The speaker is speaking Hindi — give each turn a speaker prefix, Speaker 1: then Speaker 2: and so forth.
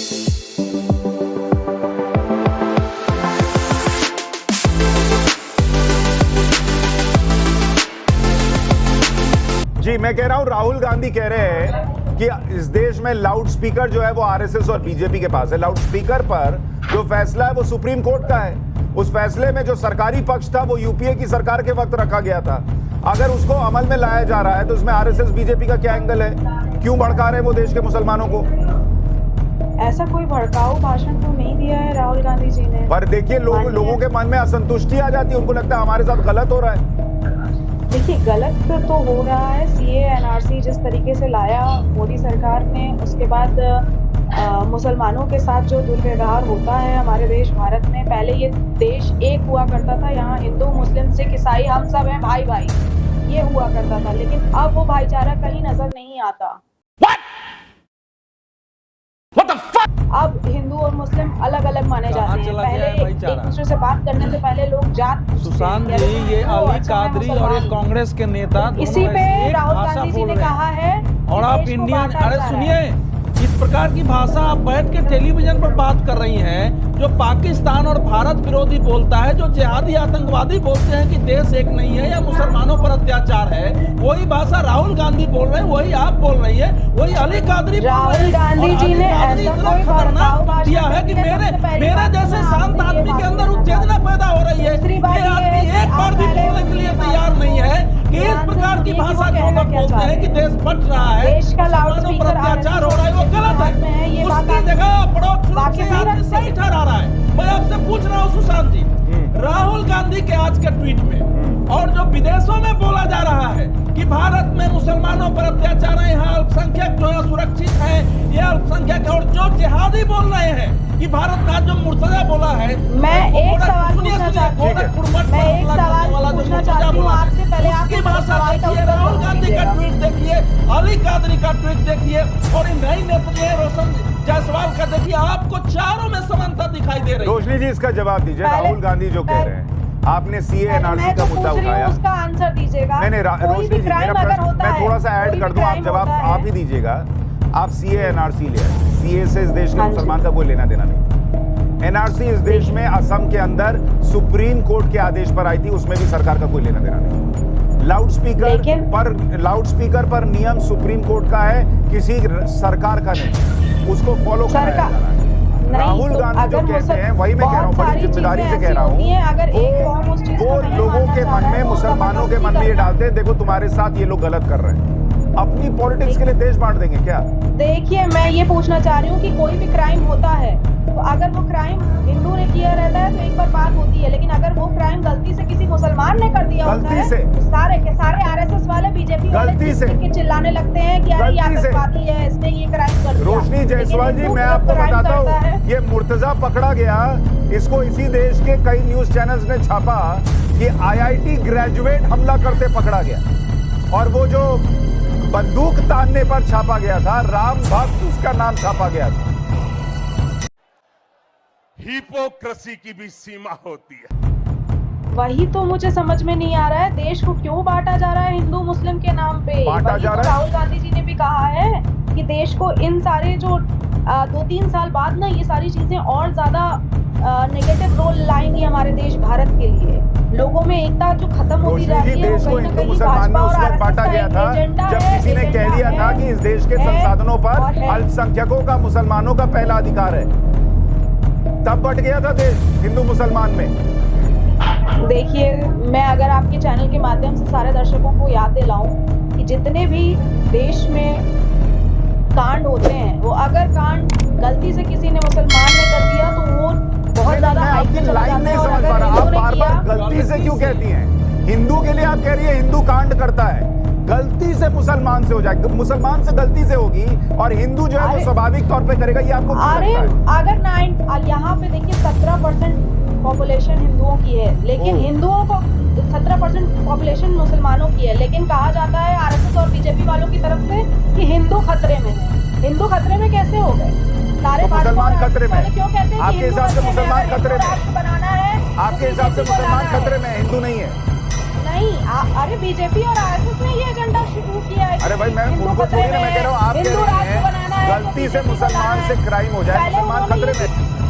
Speaker 1: जी, मैं कह रहा हूं राहुल गांधी कह रहे हैं कि इस देश में लाउड स्पीकर जो है वो आरएसएस और बीजेपी के पास है। लाउड स्पीकर पर जो फैसला है वो सुप्रीम कोर्ट का है। उस फैसले में जो सरकारी पक्ष था वो यूपीए की सरकार के वक्त रखा गया था। अगर उसको अमल में लाया जा रहा है तो उसमें आरएसएस बीजेपी का क्या एंगल है? क्यों भड़का रहे हैं वो देश के मुसलमानों को?
Speaker 2: ऐसा कोई भड़काऊ भाषण तो नहीं दिया है राहुल गांधी जी ने।
Speaker 1: पर देखिए लोगों के मन में असंतुष्टि आ जाती है, उनको लगता है हमारे साथ गलत हो रहा है।
Speaker 2: देखिए, गलत तो हो रहा है। सीए एनआरसी जिस तरीके से लाया मोदी सरकार ने, उसके बाद मुसलमानों के साथ जो दुर्व्यवहार होता है हमारे देश भारत में, पहले ये देश एक हुआ करता था, यहाँ हिंदू मुस्लिम सिख ईसाई हम सब हैं भाई भाई, ये हुआ करता था। लेकिन अब वो भाईचारा कहीं नजर नहीं आता। अब हिंदू और मुस्लिम अलग अलग माने जाते हैं। पहले एक दूसरे से बात करने से पहले लोग जात
Speaker 3: सुशांत जी, ये अली कादरी और ये कांग्रेस के नेता
Speaker 2: इसी पे राहुल गांधी जी ने कहा है
Speaker 3: और आप इंडियन, अरे सुनिए, इस प्रकार की भाषा आप बैठ के टेलीविजन पर बात कर रही हैं, जो पाकिस्तान और भारत विरोधी बोलता है, जो जिहादी आतंकवादी बोलते हैं कि देश एक नहीं है या मुसलमानों पर अत्याचार है, वही भाषा राहुल गांधी बोल रहे हैं, वही आप बोल रही है, वही अली कादरी
Speaker 2: राहुल गांधी जी ने ऐसा कोई
Speaker 3: खतरनाक दिया है कि मेरे जैसे शांत आदमी के अंदर उत्तेजना पैदा हो रही है। ये आदमी एक बार भी बोलने के लिए तैयार नहीं है कि इस प्रकार की भाषा जो लोग बोलते हैं कि देश फट रहा है, मुसलमानों पर अत्याचार हो रहा है, वो गलत है। उसकी जगह पड़ोस रूप से आदमी सही ठहरा रहा है। मैं आपसे पूछ रहा हूँ सुशांत जी, राहुल गांधी के आज के ट्वीट में और जो विदेशों में बोला जा रहा है कि भारत में मुसलमानों पर अत्याचार है, यहाँ अल्पसंख्यक जो है सुरक्षित है, ये अल्पसंख्यक, और जो जिहादी बोल रहे हैं कि भारत का जो मुर्तजा बोला है,
Speaker 2: मैं एक सवाल पूछना चाहती हूँ आपसे। पहले
Speaker 3: आपकी भाषा देखिए, राहुल गांधी का ट्वीट देखिए, अली कादरी का ट्वीट देखिए और इन नई नेत्री रोशन जायसवाल का देखिए, आपको चारों में समानता दिखाई दे रही है।
Speaker 1: रोशनी जी, इसका जवाब दीजिए। राहुल गांधी जो कह रहे हैं, आपने सीए एनआरसी का मुद्दा उठाया,
Speaker 2: उसका आंसर दीजिएगा।
Speaker 1: नहीं रोशनी जी, मेरा प्रश्न मैं थोड़ा सा ऐड कर दूं, आप जवाब आप ही दीजिएगा। आप सीए एनआरसी ले आए, सीए से इस देश के मुसलमान का कोई लेना देना नहीं। एनआरसी इस देश में असम के अंदर सुप्रीम कोर्ट के आदेश पर आई थी, उसमें भी सरकार का कोई लेना देना नहीं। लाउड स्पीकर पर नियम सुप्रीम कोर्ट का है, किसी सरकार का नहीं, उसको फॉलो करना है। राहुल गांधी जो कहते हैं वही मैं कह रहा हूँ, बड़ी जिम्मेदारी से कह रहा हूँ, वो लोगों के मन में, मुसलमानों के मन में ये डालते हैं, देखो तुम्हारे साथ ये लोग गलत कर रहे हैं। अपनी पॉलिटिक्स के लिए देश बांट देंगे क्या?
Speaker 2: देखिए, मैं ये पूछना चाह रही हूँ कि कोई भी क्राइम होता है तो अगर वो क्राइम हिंदू ने किया रहता है तो एक बार बात होती है, लेकिन अगर वो क्राइम गलती से किसी मुसलमान ने कर दिया होता है तो सारे के सारे आरएसएस वाले, बीजेपी वाले चिल्लाने लगते हैं कि यार ये आतंकवादी है, इसने ये क्राइम कर दिया।
Speaker 1: रोशनी जायसवाल जी, मैं आपको बताता हूँ, ये मुर्तजा पकड़ा गया, इसको इसी देश के कई न्यूज चैनल्स ने छापा कि आईआईटी ग्रेजुएट हमला करते पकड़ा गया, और वो जो बंदूक तानने पर छापा गया था, राम भक्त उसका नाम छापा गया था।
Speaker 4: हिपोक्रेसी की भी सीमा होती है।
Speaker 2: वही तो मुझे समझ में नहीं आ रहा है, देश को क्यों बांटा जा रहा है हिंदू मुस्लिम के नाम पे।
Speaker 1: बांटा जा रहा है।
Speaker 2: राहुल गांधी जी ने भी कहा है कि देश को इन सारे जो 2-3 साल बाद ना ये सारी चीजें और ज्यादा नेगेटिव रोल लाएंगी हमारे देश भारत के लिए। लोगों में एकता जो खत्म होती जा रही है,
Speaker 1: देश को हिंदू मुसलमान में उस वक्त बांटा गया था जब किसी ने कह दिया था कि इस देश के संसाधनों पर अल्पसंख्यकों का, मुसलमानों का पहला अधिकार है, तब बट गया था देश हिंदू मुसलमान में।
Speaker 2: देखिए, मैं अगर आपके चैनल के माध्यम से सारे दर्शकों को याद दिलाऊं कि जितने भी देश में कांड होते हैं, वो अगर कांड गलती से किसी ने मुसलमान ने कर दिया तो वो बहुत ज्यादा
Speaker 1: आपकी लाइन नहीं समझ पा रहा, आप बार बार गलती से क्यों कहती हैं? हिंदू के लिए आप कह रही है हिंदू कांड करता है, गलती से मुसलमान से हो जाए, मुसलमान से गलती से होगी और हिंदू जो है वो स्वाभाविक तौर पे करेगा, ये आपको क्यों लगता है?
Speaker 2: अगर यहाँ पे देखिए 17% पॉपुलेशन हिंदुओं की है, लेकिन हिंदुओं को 17% पॉपुलेशन मुसलमानों की है, लेकिन कहा जाता है आरएसएस और बीजेपी वालों की तरफ से कि हिंदू खतरे में है। हिंदू खतरे में कैसे हो गए? सारे
Speaker 1: मुसलमान खतरे में
Speaker 2: क्यों कहते हैं?
Speaker 1: आपके हिसाब से मुसलमान खतरे में
Speaker 2: बनाना है,
Speaker 1: आपके हिसाब से मुसलमान खतरे में, हिंदू नहीं है?
Speaker 2: नहीं, अरे बीजेपी और आरएसएस ने ये एजेंडा शुरू किया है।
Speaker 1: अरे भाई, मैं उनको थोड़ी ना, मैं कह रहा हूँ आप
Speaker 2: हिंदू राष्ट्र बनाना है, है
Speaker 1: गलती से मुसलमान से क्राइम हो जाए, मुसलमान खतरे में।